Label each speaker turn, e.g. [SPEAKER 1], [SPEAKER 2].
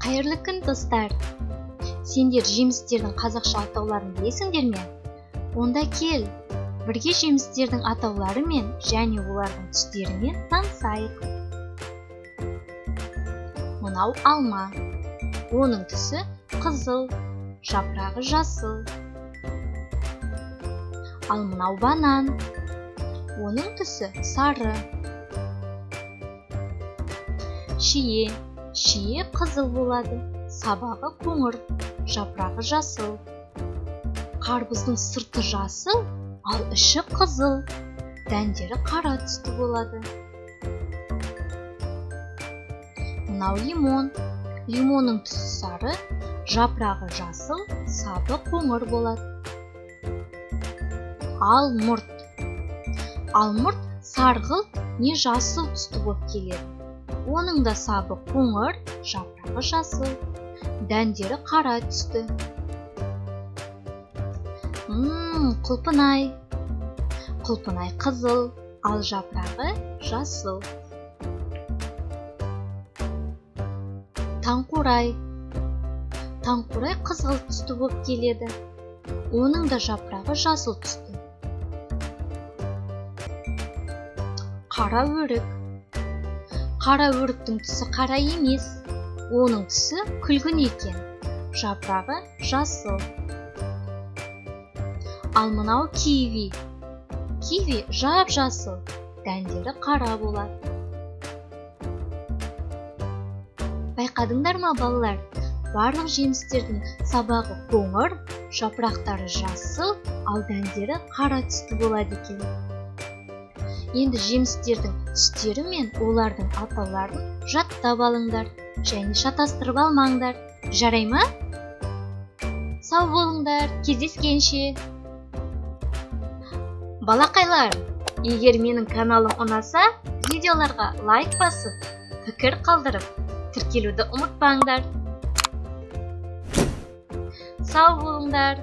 [SPEAKER 1] Қайырлы күн, достар! Сендер жемістердің қазақша атауларын білесіңдер ме? Онда кел, бірге жемістердің атауларымен және олардың түстерімен танысайық. Мынау алма. Оның түсі қызыл, жапырағы жасыл. Ал мынау банан. Оның түсі сары. Шие қызыл болады, сабағы қоңыр, жапырағы жасыл. Қарбыздың сырты жасыл, ал іші қызыл, дәндері қара түсті болады. Мынау лимон. Лимонның түсі сары, жапырағы жасыл, сабы қоңыр болады. Алмұрт. Алмұрт сарғылт не жасыл түсті болып келеді. Оның да сабы қоңыр, жапырағы жасыл, дәндері қара түсті. Құлпынай. Құлпынай қызыл, ал жапырағы жасыл. Таңқурай. Таңқурай қызғылт түсті болып келеді. Оның да жапырағы жасыл түсті. Қара өрік. Қара өріктің түсі қара емес, оның түсі күлгін екен, жапырағы жасыл. Ал мынау киви. Киви жап-жасыл, дәндері қара болады. Байқадыңдар ма, балалар? Барлық жемістердің сабағы қоңыр, жапырақтары жасыл, ал дәндері қара түсті болады екен. Енді жемістердің түстері мен олардың атауларын жаттап алыңдар және шатастырып алмаңдар. Жарай ма? Сау болыңдар, кездескенше. Балақайлар, егер менің каналым ұнаса, видеоларға лайк басып, пікір қалдырып, тіркелуді ұмытпаңдар. Сау болыңдар.